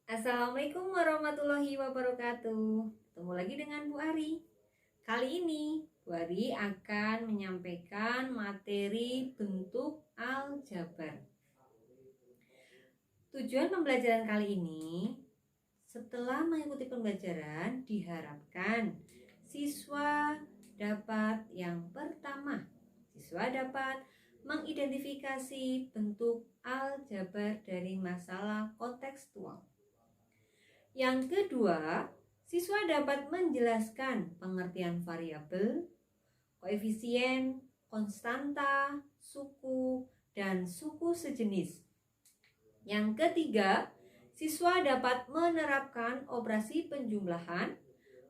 Assalamualaikum warahmatullahi wabarakatuh. Ketemu lagi dengan Bu Ari. Kali ini Bu Ari akan menyampaikan materi bentuk aljabar. Tujuan pembelajaran kali ini, setelah mengikuti pembelajaran, diharapkan siswa dapat yang pertama, siswa dapat mengidentifikasi bentuk aljabar dari masalah kontekstual. Yang kedua, siswa dapat menjelaskan pengertian variabel, koefisien, konstanta, suku, dan suku sejenis. Yang ketiga, siswa dapat menerapkan operasi penjumlahan,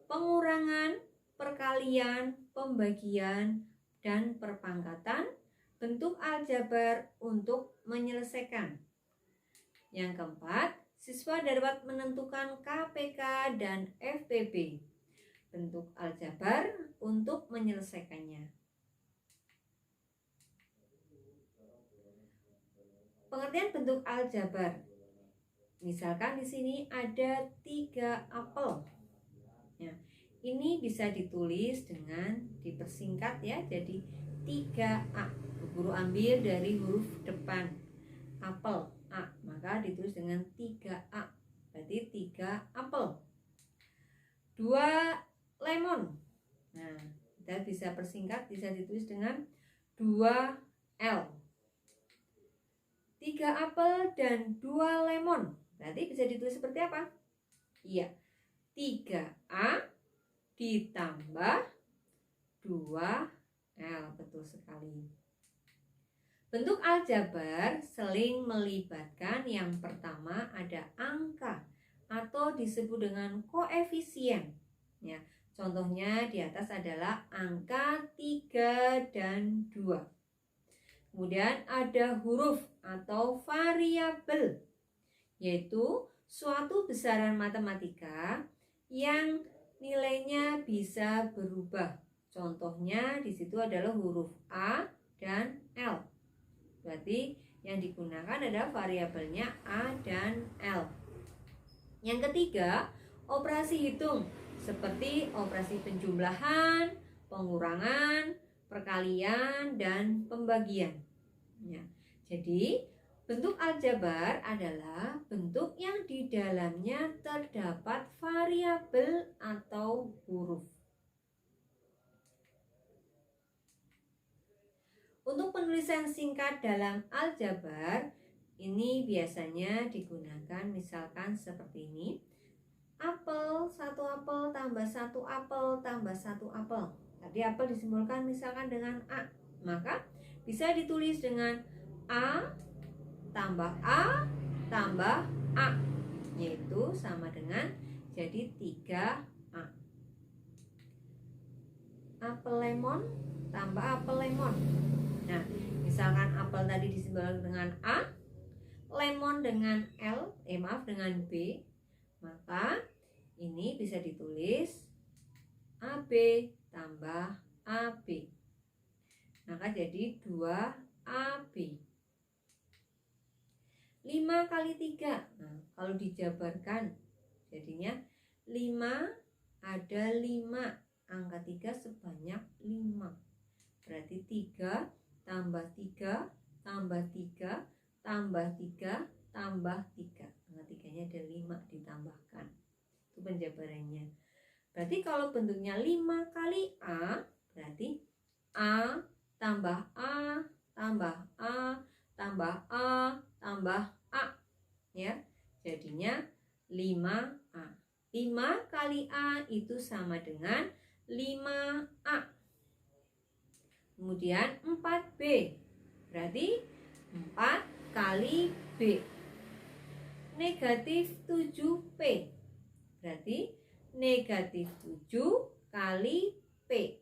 pengurangan, perkalian, pembagian, dan perpangkatan bentuk aljabar untuk menyelesaikan. Yang keempat, siswa dapat menentukan KPK dan FPB bentuk aljabar untuk menyelesaikannya. Pengertian bentuk aljabar. Misalkan di sini ada 3 apel. Ya, ini bisa ditulis dengan dipersingkat ya, jadi 3A. Guru ambil dari huruf depan apel A, maka ditulis dengan 3A, berarti 3 apel. 2 lemon. Nah, kita bisa persingkat, bisa ditulis dengan 2L. 3 apel dan 2 lemon, berarti bisa ditulis seperti apa? Iya, 3A ditambah 2L, betul sekali. Bentuk aljabar sering melibatkan yang pertama ada angka atau disebut dengan koefisien. Ya, contohnya di atas adalah angka 3 dan 2. Kemudian ada huruf atau variabel, yaitu suatu besaran matematika yang nilainya bisa berubah. Contohnya di situ adalah huruf A dan L. Berarti yang digunakan adalah variabelnya A dan L. Yang ketiga, operasi hitung seperti operasi penjumlahan, pengurangan, perkalian, dan pembagian. Ya, jadi bentuk aljabar adalah bentuk yang di dalamnya terdapat variabel atau huruf. Untuk penulisan singkat dalam aljabar, ini biasanya digunakan misalkan seperti ini. Apel, 1 apel tambah 1 apel tambah 1 apel. Tadi apel disimbolkan misalkan dengan A, maka bisa ditulis dengan A tambah A tambah A, yaitu sama dengan jadi 3A. Apel lemon tambah apel lemon. Nah, misalkan apel tadi disimbolkan dengan A, lemon dengan dengan B, maka ini bisa ditulis AB tambah AB. Maka jadi 2AB. 5 kali 3. Nah, kalau dijabarkan jadinya 5 ada 5. Angka 3 sebanyak 5. Berarti 3 tambah 3 tambah 3 tambah 3 tambah 3. Angka 3-nya ada 5 ditambahkan. Itu penjabarannya. Berarti kalau bentuknya 5 kali A, berarti A tambah A tambah A tambah A tambah A. Ya, jadinya 5A. 5 kali A itu sama dengan 5A. Kemudian 4B, berarti 4 kali B. Negatif 7P, berarti negatif 7 kali P.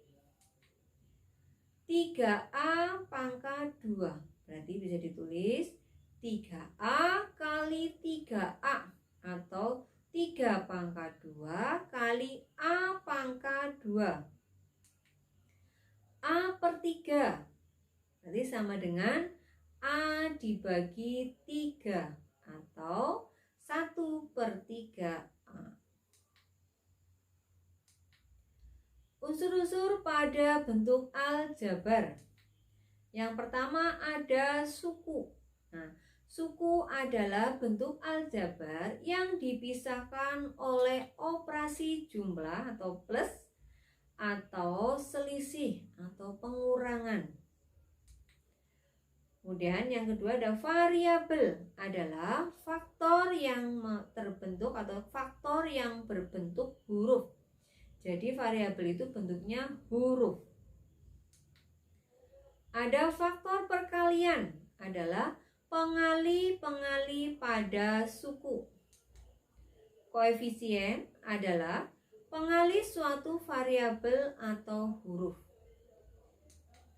3A pangkat 2, berarti bisa ditulis 3A kali 3A atau 3 pangkat 2 kali A pangkat 2. A per 3, berarti sama dengan A dibagi 3 atau 1/3A. Unsur-unsur pada bentuk aljabar. Yang pertama ada suku. Nah, suku adalah bentuk aljabar yang dipisahkan oleh operasi jumlah atau plus atau selisih atau pengurangan. Kemudian yang kedua ada variabel, adalah faktor yang terbentuk atau faktor yang berbentuk huruf. Jadi variabel itu bentuknya huruf. Ada faktor perkalian, adalah pengali-pengali pada suku. Koefisien adalah pengali suatu variabel atau huruf.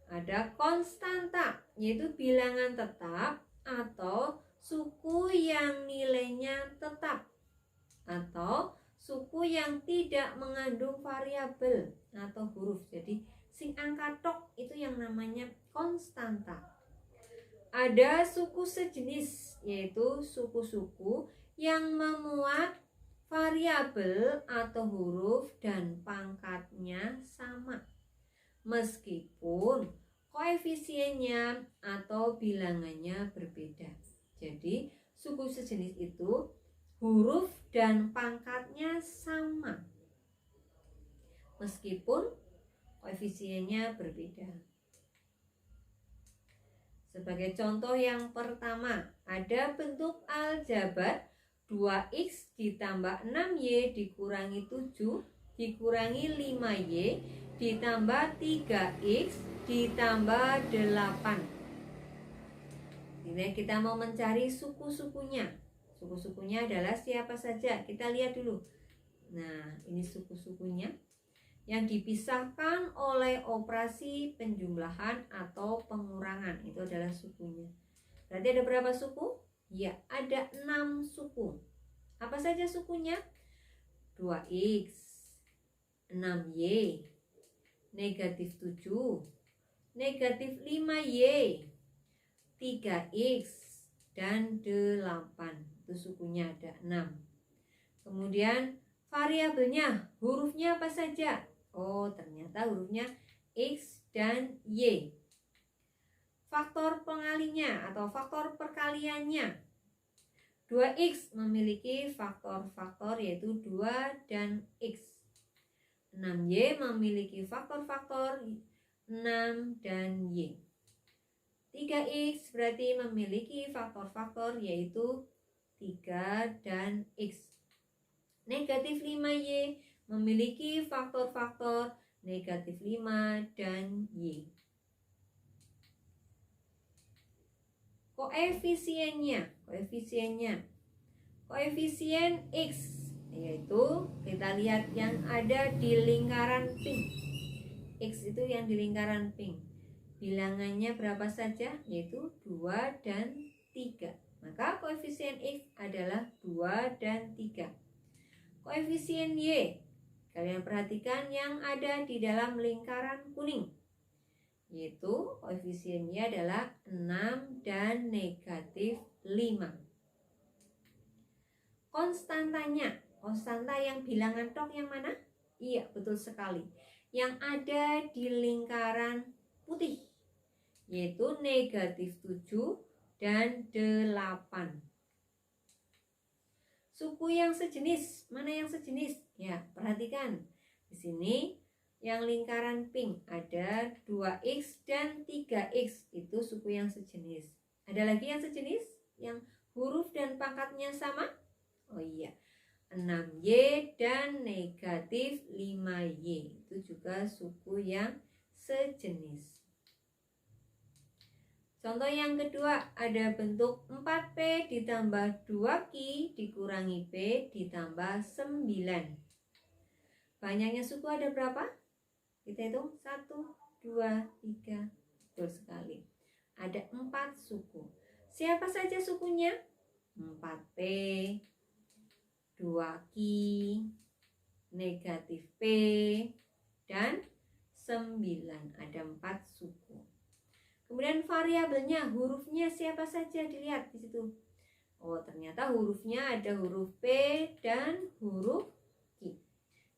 Ada konstanta, yaitu bilangan tetap atau suku yang nilainya tetap, atau suku yang tidak mengandung variabel atau huruf. Jadi sing angka tok itu yang namanya konstanta. Ada suku sejenis, yaitu suku-suku yang memuat variabel atau huruf dan pangkatnya sama, meskipun koefisiennya atau bilangannya berbeda. Jadi suku sejenis itu huruf dan pangkatnya sama, meskipun koefisiennya berbeda. Sebagai contoh yang pertama, ada bentuk aljabar 2x ditambah 6y dikurangi 7 dikurangi 5y ditambah 3x ditambah 8. Ini kita mau mencari suku-sukunya. Suku-sukunya adalah siapa saja? Kita lihat dulu. Nah, ini suku-sukunya yang dipisahkan oleh operasi penjumlahan atau pengurangan. Itu adalah sukunya. Berarti ada berapa suku? Ya, ada 6 suku. Apa saja sukunya? 2x, 6y, negatif 7, negatif 5y, 3x, dan 8. Itu sukunya ada 6. Kemudian variabelnya, hurufnya apa saja? Oh, ternyata hurufnya X dan Y. Faktor pengalinya atau faktor perkaliannya, 2X memiliki faktor-faktor yaitu 2 dan X. 6Y memiliki faktor-faktor 6 dan Y. 3X berarti memiliki faktor-faktor yaitu 3 dan X. Negatif 5Y memiliki faktor-faktor negatif 5 dan Y. Koefisiennya, koefisien X, yaitu kita lihat yang ada di lingkaran pink. X itu yang di lingkaran pink. Bilangannya berapa saja? Yaitu 2 dan 3. Maka koefisien X adalah 2 dan 3. Koefisien Y, kalian perhatikan yang ada di dalam lingkaran kuning, yaitu koefisien Y adalah 6 dan negatif 5. Konstantanya, konstanta yang bilangan tok yang mana? Iya, betul sekali. Yang ada di lingkaran putih, yaitu negatif 7 dan 8. Suku yang sejenis, mana yang sejenis? Ya, perhatikan. Di sini yang lingkaran pink ada 2X dan 3X, itu suku yang sejenis. Ada lagi yang sejenis? Yang huruf dan pangkatnya sama? Oh iya, 6Y dan negatif 5Y, itu juga suku yang sejenis. Contoh yang kedua, ada bentuk 4P ditambah 2Q dikurangi P ditambah 9. Banyaknya suku ada berapa? Kita hitung 1, 2, 3. Betul sekali. Ada 4 suku. Siapa saja sukunya? 4P, 2Q, negatif P, dan 9. Ada 4 suku. Kemudian variabelnya, hurufnya siapa saja, dilihat di situ. Oh, ternyata hurufnya ada huruf P dan huruf Q.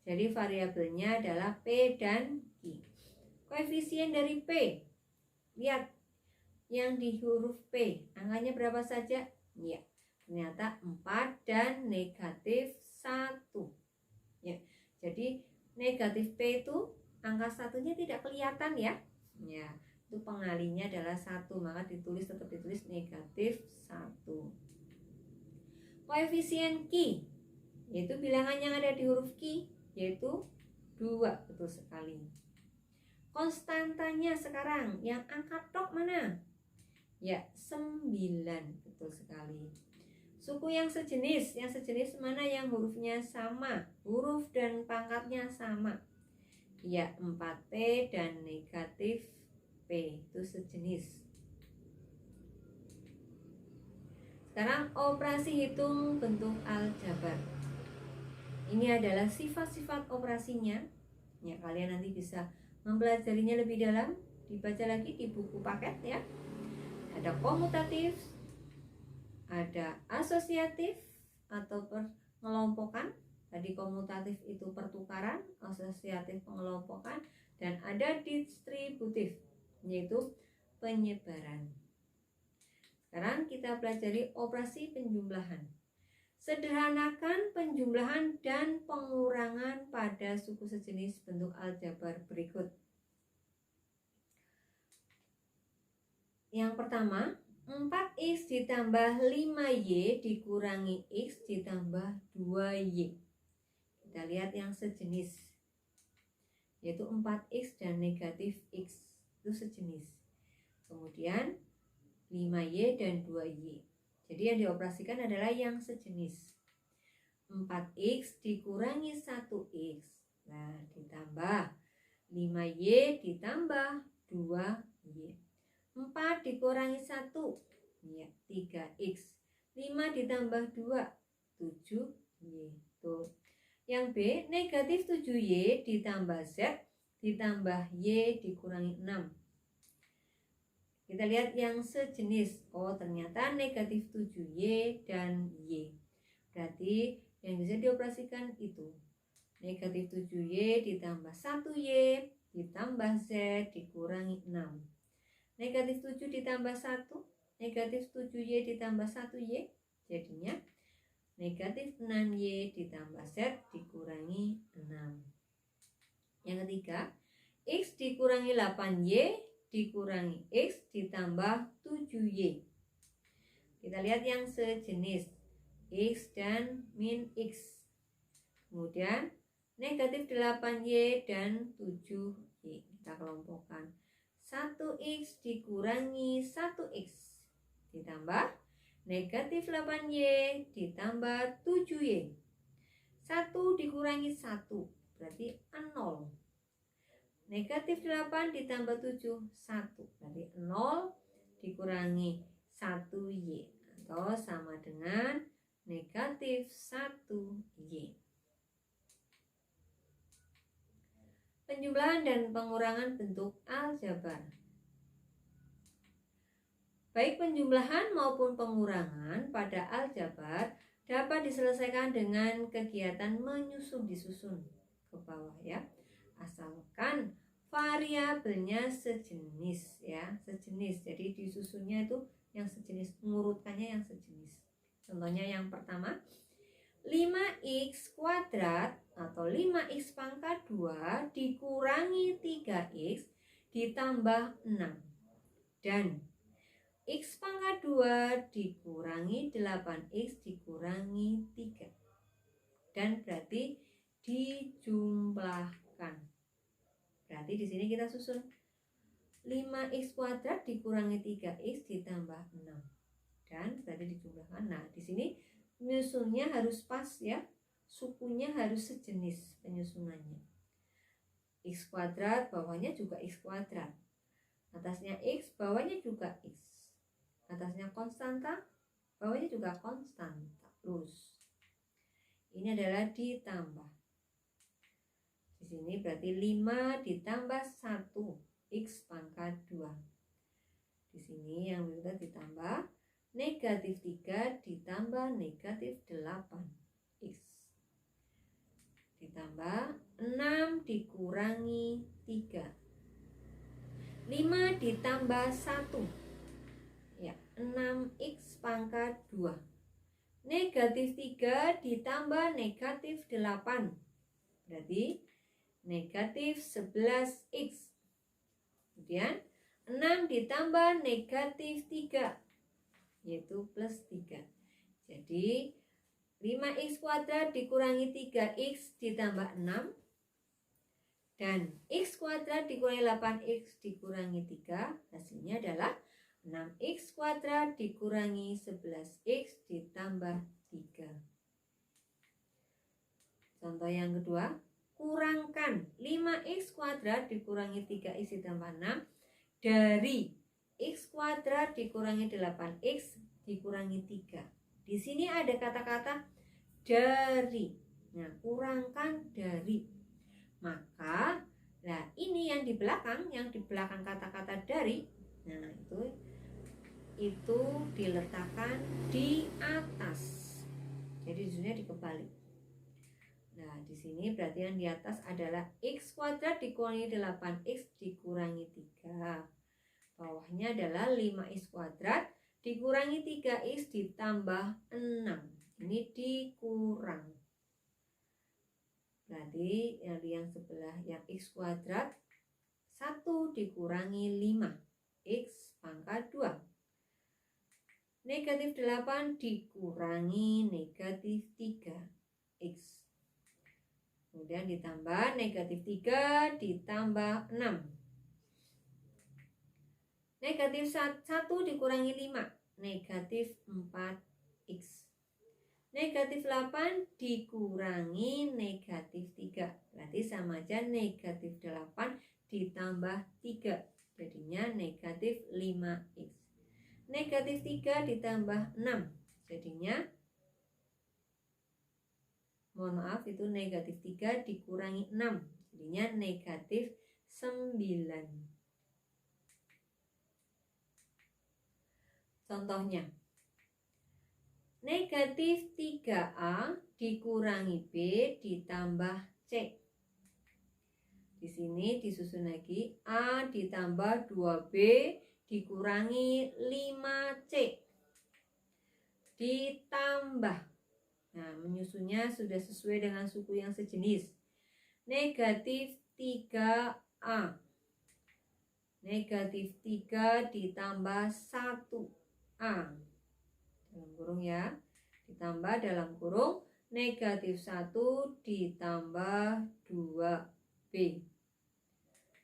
Jadi variabelnya adalah P dan Q. Koefisien dari P. Lihat yang di huruf P. Angkanya berapa saja? Ya, ternyata 4 dan negatif 1. Ya, jadi negatif P itu angka satunya tidak kelihatan ya. Ya, itu pengalinya adalah 1, maka tetap ditulis negatif 1. Koefisien Q, yaitu bilangan yang ada di huruf Q, yaitu 2, betul sekali. Konstantanya sekarang, yang angka tok mana? Ya, 9, betul sekali. Suku yang sejenis mana yang hurufnya sama, huruf dan pangkatnya sama? Ya, 4P dan negatif P, itu sejenis. Sekarang operasi hitung bentuk aljabar. Ini adalah sifat-sifat operasinya. Ya, kalian nanti bisa mempelajarinya lebih dalam, dibaca lagi di buku paket ya. Ada komutatif, ada asosiatif atau pengelompokan. Tadi komutatif itu pertukaran, asosiatif pengelompokan, dan ada distributif, yaitu penyebaran. Sekarang kita pelajari operasi penjumlahan. Sederhanakan penjumlahan dan pengurangan pada suku sejenis bentuk aljabar berikut. Yang pertama, 4x ditambah 5y dikurangi x ditambah 2y. Kita lihat yang sejenis, yaitu 4x dan negatif x, itu sejenis. Kemudian 5y dan 2y. Jadi yang dioperasikan adalah yang sejenis. 4x dikurangi 1x. Nah, ditambah 5y ditambah 2y. 4 dikurangi 1. Ya, 3x. 5 ditambah 2, 7y. Tuh. Yang B, negatif 7y ditambah z ditambah y dikurangi 6. Kita lihat yang sejenis. Oh, ternyata negatif 7y dan y. Berarti yang bisa dioperasikan itu negatif 7y ditambah 1y ditambah z dikurangi 6. Negatif 7 ditambah 1, negatif 7y ditambah 1y, jadinya negatif 6y ditambah z dikurangi 6. Yang ketiga, x dikurangi 8y dikurangi x ditambah 7y. Kita lihat yang sejenis, x dan min x. Kemudian negatif 8y dan 7y. Kita kelompokkan. 1x dikurangi 1x ditambah negatif 8y ditambah 7y. 1 dikurangi 1 berarti 0. Negatif 8 ditambah 7, 1. Berarti 0 dikurangi 1y atau sama dengan negatif 1y. Penjumlahan dan pengurangan bentuk aljabar. Baik penjumlahan maupun pengurangan pada aljabar dapat diselesaikan dengan kegiatan menyusun disusun ke bawah ya. Asalkan variabelnya sejenis ya, sejenis. Jadi disusunnya itu yang sejenis, mengurutkannya yang sejenis. Contohnya yang pertama, 5x kuadrat atau 5x pangkat 2 dikurangi 3x ditambah 6 dan x pangkat 2 dikurangi 8x dikurangi 3 dan berarti dijumlahkan. Berarti di sini kita susun 5x kuadrat dikurangi 3x ditambah 6 dan berarti dijumlahkan. Nah, di sini penyusunnya harus pas ya. Sukunya harus sejenis penyusunannya. X kuadrat bawahnya juga x kuadrat. Atasnya x, bawahnya juga x. Atasnya konstanta, bawahnya juga konstanta. Lurus. Ini adalah ditambah. Di sini berarti 5 ditambah 1 x pangkat 2. Di sini yang berikutnya ditambah Negatif 3 ditambah negatif 8x. Ditambah 6 dikurangi 3. 5 ditambah 1. Ya, 6x pangkat 2. Negatif 3 ditambah negatif 8. Berarti negatif 11x. Kemudian 6 ditambah negatif 3. Yaitu plus 3. Jadi 5x kuadrat dikurangi 3x ditambah 6. Dan x kuadrat dikurangi 8x dikurangi 3. Hasilnya adalah 6x kuadrat dikurangi 11x ditambah 3. Contoh yang kedua, kurangkan 5x kuadrat dikurangi 3x ditambah 6 dari x kuadrat dikurangi 8x dikurangi 3. Di sini ada kata-kata dari. Nah, kurangkan dari. Maka, nah ini yang di belakang kata-kata dari. Nah, itu diletakkan di atas. Jadi judulnya dikebalik. Nah, di sini berarti yang di atas adalah x kuadrat dikurangi 8x dikurangi 3. Bawahnya adalah 5x kuadrat dikurangi 3x ditambah 6. Ini dikurang. Berarti yang sebelah yang x kuadrat 1 dikurangi 5x pangkat 2. Negatif 8 dikurangi negatif 3x. Kemudian ditambah negatif 3 ditambah 6. Negatif 1 dikurangi 5, negatif 4x. Negatif 8 dikurangi negatif 3. Berarti sama aja negatif 8 ditambah 3. Jadinya negatif 5x. Negatif 3 ditambah 6. Jadinya, mohon maaf, itu negatif 3 dikurangi 6. Jadinya negatif 9. Contohnya, negatif 3A dikurangi B ditambah C. Di sini disusun lagi, A ditambah 2B dikurangi 5C. Ditambah, nah menyusunnya sudah sesuai dengan suku yang sejenis. Negatif 3A. Negatif 3 ditambah 1A. Dalam kurung ya, ditambah dalam kurung negatif 1 ditambah 2B.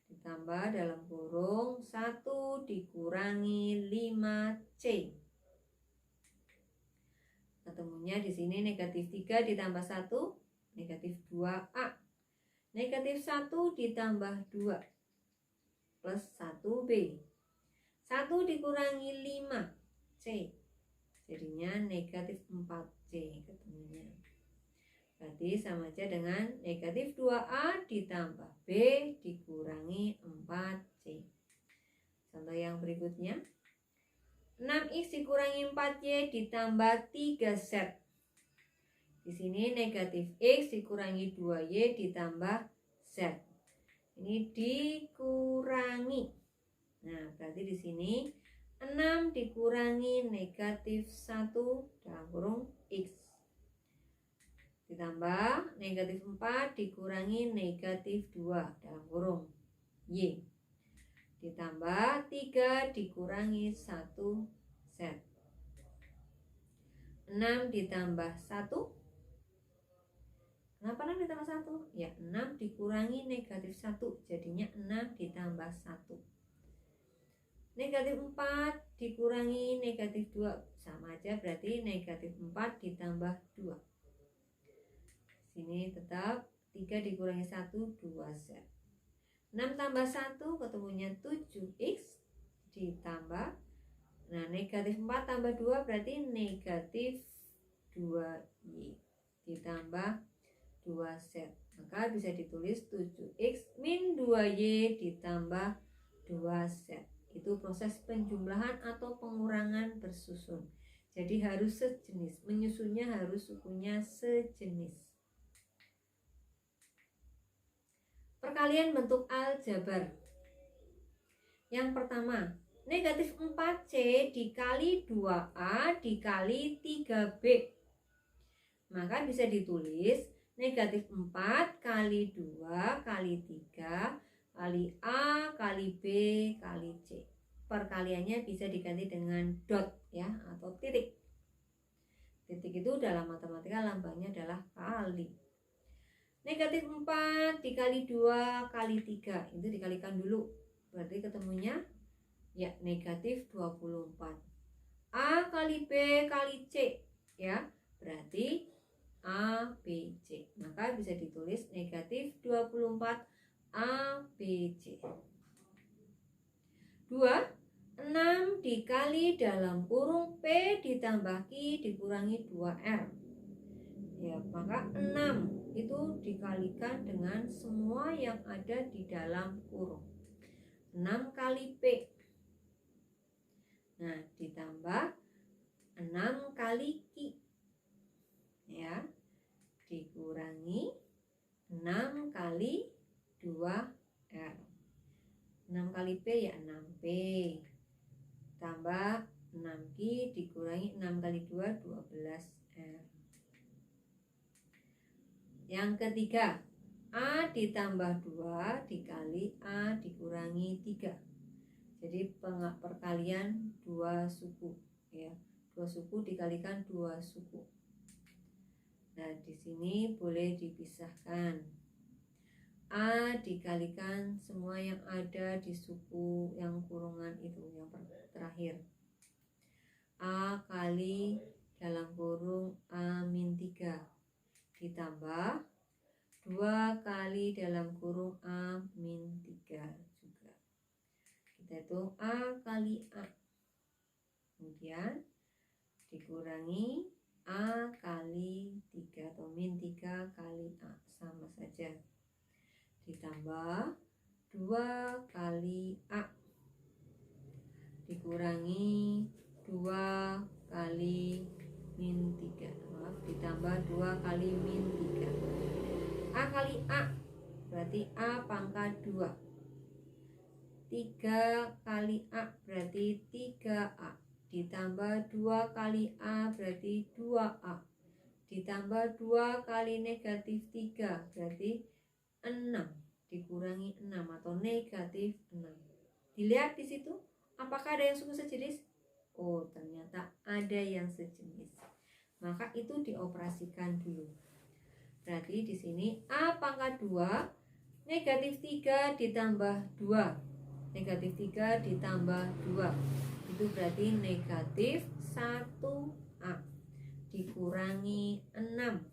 Ditambah dalam kurung 1 dikurangi 5C. Ketemunya di sini negatif 3 ditambah 1, negatif 2A. Negatif 1 ditambah 2 plus 1B. 1 dikurangi 5C. Jadinya negatif 4C ketemunya. Berarti sama aja dengan negatif 2A ditambah B dikurangi 4C. Contoh yang berikutnya, 6x dikurangi 4y ditambah 3z. Di sini negatif x dikurangi 2y ditambah z. Ini dikurangi. Nah, berarti di sini 6 dikurangi negatif 1 dalam kurung x. Ditambah negatif 4 dikurangi negatif 2 dalam kurung y. Ditambah 3 dikurangi 1z. 6 ditambah 1. Kenapa 6 ditambah 1? Ya, 6 dikurangi negatif 1. Jadinya 6 ditambah 1. Negatif 4 dikurangi negatif 2. Sama aja, berarti negatif 4 ditambah 2. Sini tetap 3 dikurangi 1, 2z. 6 tambah 1 ketemunya 7x ditambah, nah negatif 4 tambah 2 berarti negatif 2y ditambah 2z. Maka bisa ditulis 7x min 2y ditambah 2z. Itu proses penjumlahan atau pengurangan bersusun. Jadi harus sejenis, menyusunnya harus sukunya sejenis. Perkalian bentuk aljabar. Yang pertama, negatif 4C dikali 2A dikali 3B. Maka bisa ditulis negatif 4 kali 2 kali 3 kali A kali B kali C. Perkaliannya bisa diganti dengan dot ya, atau titik. Titik itu dalam matematika lambangnya adalah kali. Negatif 4 dikali 2 kali 3, itu dikalikan dulu. Berarti ketemunya ya negatif 24. A kali B kali C ya, berarti A, B, C. Maka bisa ditulis negatif 24 A, B, C. 2, 6 dikali dalam kurung P ditambah Q dikurangi 2R. Ya, maka 6 itu dikalikan dengan semua yang ada di dalam kurung. 6 kali P. Nah, ditambah 6 kali Q. Ya, dikurangi 6 kali 2R. 6 kali P ya 6P. Tambah 6Q dikurangi 6 kali 2, 12R. Yang ketiga, A ditambah 2 dikali A dikurangi 3. Jadi perkalian 2 suku ya. 2 suku dikalikan 2 suku. Nah, di sini boleh dipisahkan. A dikalikan semua yang ada di suku yang kurungan itu, yang terakhir. A kali dalam kurung A min 3 ditambah 2 kali dalam kurung A min 3 juga. Kita hitung A kali A. Kemudian dikurangi A kali 3 atau min 3 kali A, sama saja. Ditambah 2 kali A dikurangi 2 kali min 3. Maaf, ditambah 2 kali min 3. A kali A berarti A pangkat 2. 3 kali A berarti 3A. Ditambah 2 kali A berarti 2A. Ditambah 2 kali negatif 3 berarti 6. Dikurangi 6 atau negatif 6. Dilihat di situ, apakah ada yang suku sejenis? Oh, ternyata ada yang sejenis. Maka itu dioperasikan dulu. Berarti di sini A pangkat 2 negatif 3 ditambah 2. Negatif 3 ditambah 2. Itu berarti negatif 1A dikurangi 6.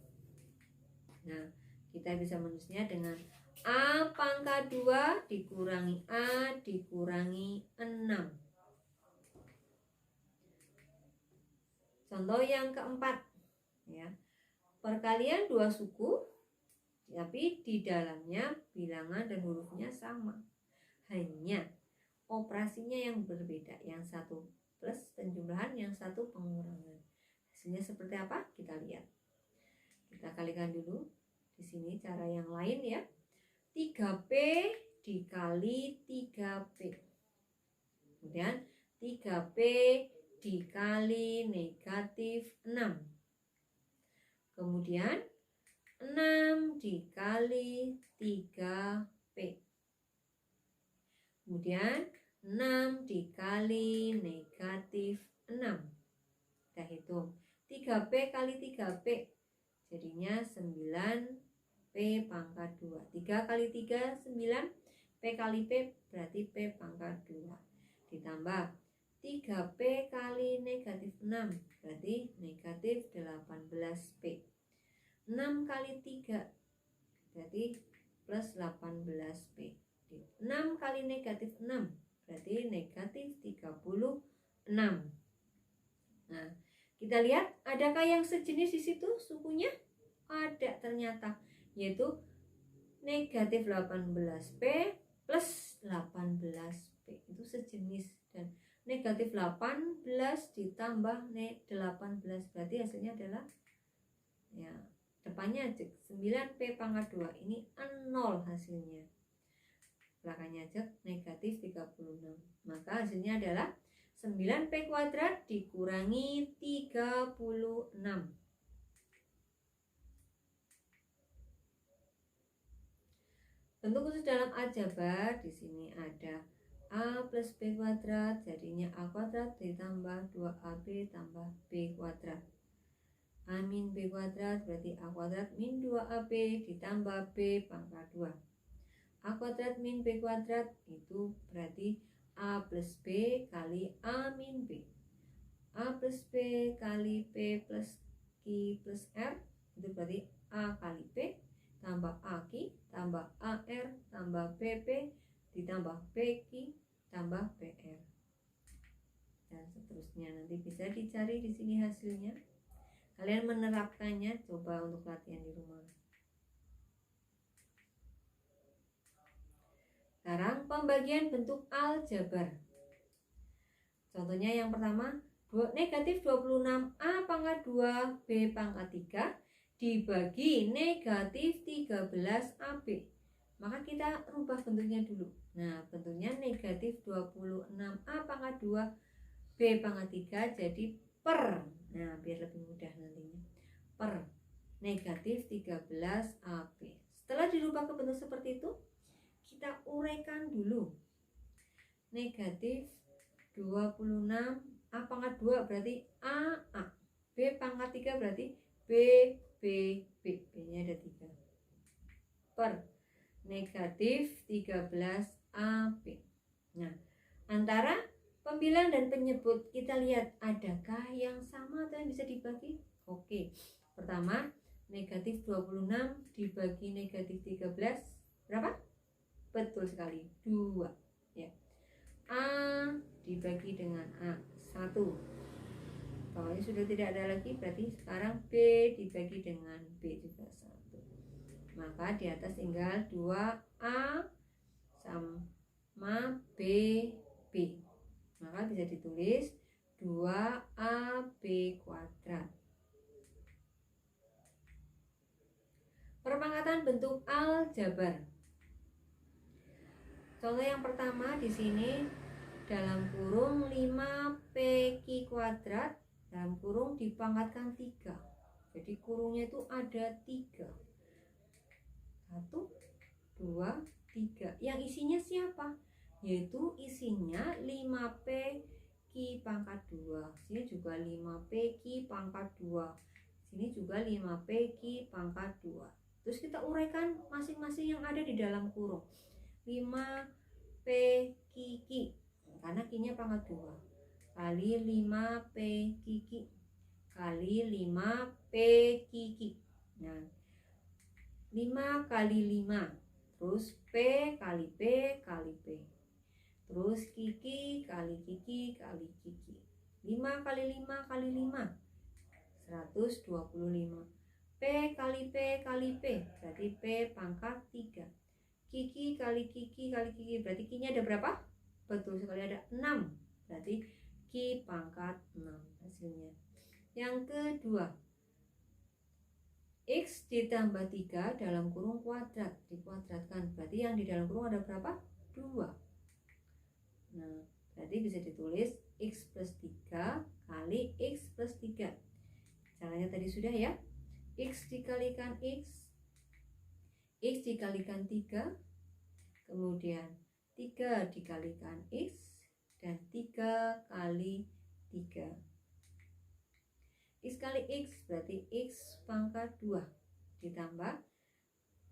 Nah, kita bisa menulisnya dengan A pangkat 2 dikurangi A dikurangi 6. Contoh yang keempat ya. Perkalian 2 suku tapi di dalamnya bilangan dan hurufnya sama. Hanya operasinya yang berbeda. Yang satu plus penjumlahan, yang satu pengurangan. Hasilnya seperti apa? Kita lihat. Kita kalikan dulu. Di sini cara yang lain ya. 3P dikali 3P. Kemudian 3P dikali negatif 6. Kemudian 6 dikali 3P. Kemudian 6 dikali negatif 6. Kita hitung 3P kali 3P. Jadinya 9P pangkat 2. 3 kali 3 9. P kali P berarti P pangkat 2. Ditambah 3P kali negatif 6 berarti negatif 18P. 6 kali 3 berarti plus 18P. 6 kali negatif 6 berarti negatif 36. Nah, kita lihat adakah yang sejenis di situ sukunya? Ada ternyata, yaitu negatif 18P plus 18P. Itu sejenis dan negatif 18 ditambah 18, berarti hasilnya adalah ya depannya 9P pangkat 2, ini 0 hasilnya, belakangnya aja negatif 36, maka hasilnya adalah 9P kuadrat dikurangi 36. Bentuk khusus dalam aljabar di sini ada A plus B kuadrat, jadinya A kuadrat ditambah 2AB tambah B kuadrat. A min B kuadrat berarti A kuadrat min 2AB ditambah B pangkat 2. A kuadrat min B kuadrat itu berarti A plus B kali A min B. A plus B kali P plus Q plus R itu berarti A kali P tambah AQ tambah AR tambah PP ditambah PQ tambah PR, dan seterusnya. Nanti bisa dicari di sini hasilnya. Kalian menerapkannya, coba untuk latihan di rumah. Sekarang pembagian bentuk aljabar. Contohnya yang pertama, negatif 26A pangkat 2 B pangkat 3 dibagi negatif 13AB. Maka kita rubah bentuknya dulu. Nah, bentuknya negatif 26A pangkat 2 B pangkat 3 jadi per. Nah, biar lebih mudah nantinya. Per negatif 13AB. Setelah dirubah ke bentuk seperti itu, kita uraikan dulu. Negatif 26A pangkat 2 berarti A. B pangkat 3 berarti B. B-nya ada 3 per negatif 13AB. Nah, antara pembilang dan penyebut kita lihat adakah yang sama atau yang bisa dibagi? Oke, pertama negatif 26 dibagi negatif 13 berapa? Betul sekali, 2 ya. A dibagi dengan A 1. Bawahnya sudah tidak ada lagi, berarti sekarang B dibagi dengan B juga 1. Maka di atas tinggal 2A sama B. Maka bisa ditulis 2AB kuadrat. Perpangkatan bentuk aljabar. Contoh yang pertama di sini dalam kurung 5PQ kuadrat dalam kurung dipangkatkan 3. Jadi kurungnya itu ada 3. 1, 2, 3. Yang isinya siapa? Yaitu isinya 5PQ pangkat 2. Sini juga 5PQ pangkat 2. Sini juga 5PQ pangkat 2. Terus kita uraikan masing-masing yang ada di dalam kurung. 5PQ karena Q-nya pangkat 2 kali 5PQ kali 5PQ. Nah, 5 kali 5 terus P kali P kali P terus Q kali Q kali Q. 5 kali 5 kali 5 125. P kali P kali P berarti P pangkat 3. Q kali Q kali Q berarti Q-nya ada berapa? Betul sekali, ada 6. Berarti Q pangkat 6 hasilnya. Yang kedua, X ditambah 3 dalam kurung kuadrat dikuadratkan. Berarti yang di dalam kurung ada berapa? 2. Nah, berarti bisa ditulis X plus 3 kali X plus 3. Caranya tadi sudah ya. X dikalikan X dikalikan 3, kemudian 3 dikalikan X, dan 3 kali 3. X kali X berarti X pangkat 2 ditambah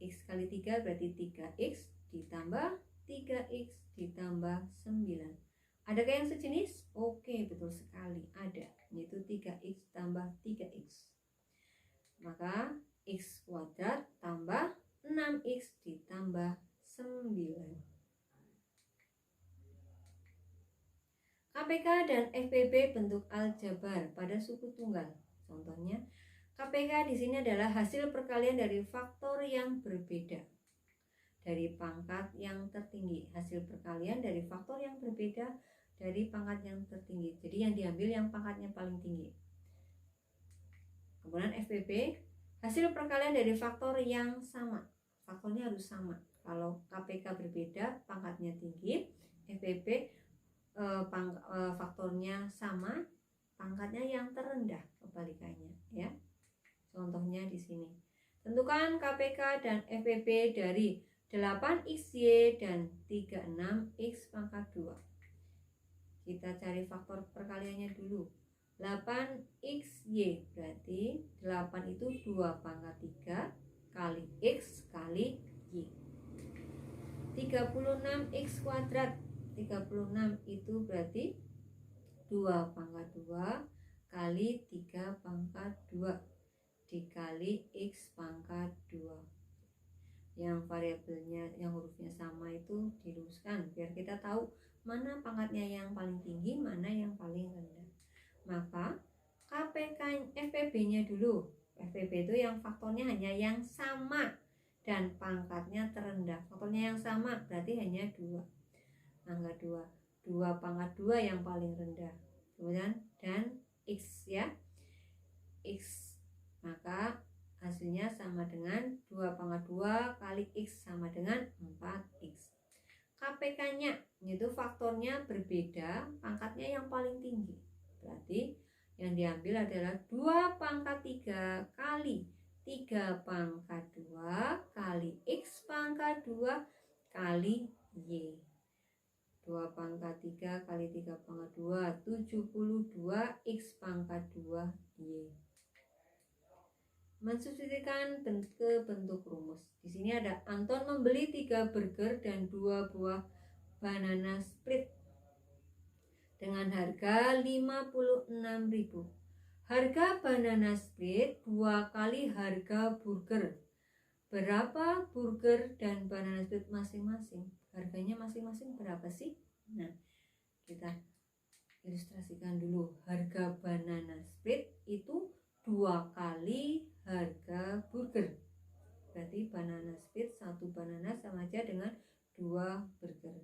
X kali 3 berarti 3X ditambah 3X ditambah 9. Adakah yang sejenis? Oke, betul sekali ada, yaitu 3X tambah 3X. Maka X kuadrat tambah 6X ditambah 9. KPK dan FPB bentuk aljabar pada suku tunggal. Contohnya, KPK di sini adalah hasil perkalian dari faktor yang berbeda dari pangkat yang tertinggi. Hasil perkalian dari faktor yang berbeda dari pangkat yang tertinggi. Jadi yang diambil yang pangkatnya paling tinggi. Kemudian FPP, hasil perkalian dari faktor yang sama. Faktornya harus sama. Kalau KPK berbeda, pangkatnya tinggi, FPP faktornya sama, pangkatnya yang terendah, kebalikannya ya. Contohnya di sini. Tentukan KPK dan FPP dari 8XY dan 36X pangkat 2. Kita cari faktor perkaliannya dulu. 8XY berarti 8 itu 2 pangkat 3 kali X kali Y. 36X kuadrat. 36 itu berarti 2 pangkat 2 kali 3 pangkat 2 dikali X pangkat 2. Yang variabelnya, yang hurufnya sama itu diluruskan biar kita tahu mana pangkatnya yang paling tinggi, mana yang paling rendah. Maka KPK FPB-nya dulu. FPB itu yang faktornya hanya yang sama dan pangkatnya terendah. Faktornya yang sama berarti hanya 2. Angka 2 pangkat 2 yang paling rendah. Kemudian dan X ya. X, maka hasilnya sama dengan 2 pangkat 2 kali X sama dengan 4X. KPK-nya itu faktornya berbeda, pangkatnya yang paling tinggi. Berarti yang diambil adalah 2 pangkat 3 kali 3 pangkat 2 kali X pangkat 2 kali Y. 2 pangkat 3 kali 3 pangkat 2, 72 X pangkat 2 Y. Mensubstitusikan ke bentuk rumus. Di sini ada Anton membeli 3 burger dan 2 buah banana split dengan harga 56.000. Harga banana split 2 kali harga burger. Berapa burger dan banana split masing-masing? Harganya masing-masing berapa sih? Nah, kita ilustrasikan dulu. Harga banana split itu 2 kali harga burger. Berarti banana split 1 banana sama aja dengan 2 burger.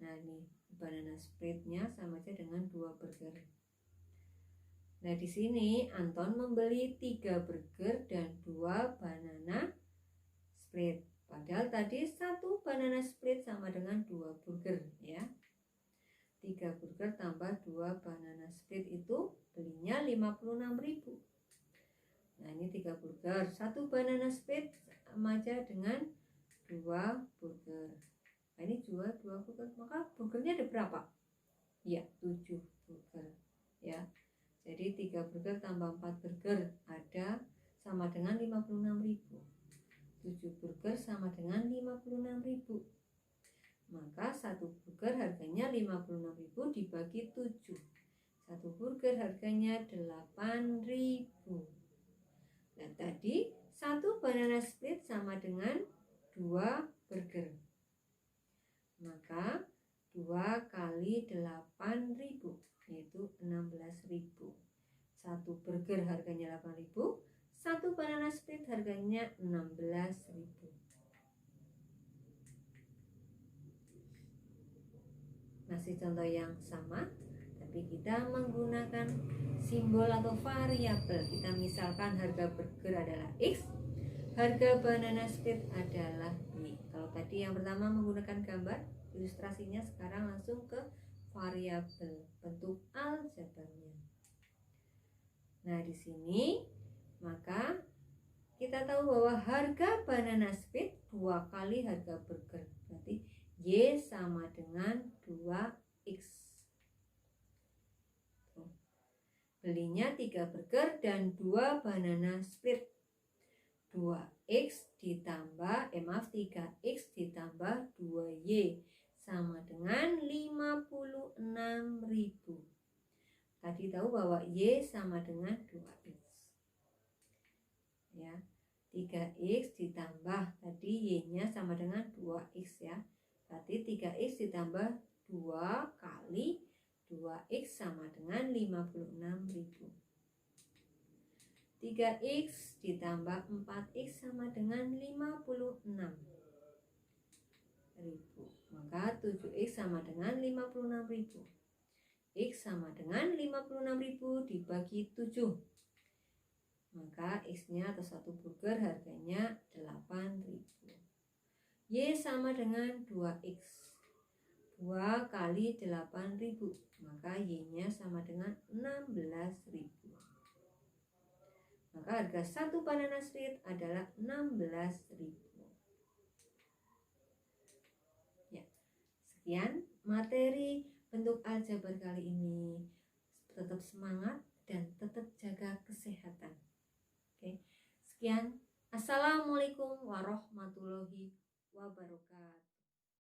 Nah, ini banana splitnya sama aja dengan 2 burger. Nah, di sini Anton membeli 3 burger dan 2 banana split. Padahal tadi 1 banana split sama dengan 2 burger ya. 3 burger tambah 2 banana split itu belinya 56.000. Nah, ini 3 burger, 1 banana split sama aja dengan 2 burger. Nah, ini jual 2 burger, maka burgernya ada berapa? Ya, 7 burger ya. Jadi 3 burger tambah 4 burger ada sama dengan 56.000. 7 burger sama dengan 56.000. Maka 1 burger harganya 56.000 dibagi 7. 1 burger harganya 8.000. Dan tadi 1 banana split sama dengan 2 burger. Maka 2 kali 8.000 yaitu 16.000. 1 burger harganya 8.000, 1 banana split harganya 16.000. Masih contoh yang sama, tapi kita menggunakan simbol atau variabel. Kita misalkan harga burger adalah X, harga banana split adalah Y. Kalau tadi yang pertama menggunakan gambar, ilustrasinya sekarang langsung ke variabel, bentuk aljabarnya. Nah, di sini maka kita tahu bahwa harga banana split 2 kali harga burger. Berarti Y sama dengan 2X. Belinya 3 burger dan 2 banana split. 2X ditambah 3X ditambah 2Y sama dengan 56.000. Tadi tahu bahwa Y sama dengan 2X. Ya. 3X ditambah tadi Y-nya sama dengan 2X ya. Berarti 3X ditambah 2 kali 2X sama dengan 56.000. 3X ditambah 4X sama dengan 56. Maka 7X sama dengan 56.000. X sama dengan 56.000 dibagi 7. Maka X-nya atau satu burger harganya 8.000. Y sama dengan 2X. 2 kali 8.000. Maka Y-nya sama dengan 16.000. Maka harga satu banana split adalah 16.000. Ya, sekian materi bentuk aljabar kali ini. Tetap semangat dan tetap jaga kesehatan. Oke. Sekian. Assalamualaikum warahmatullahi wabarakatuh.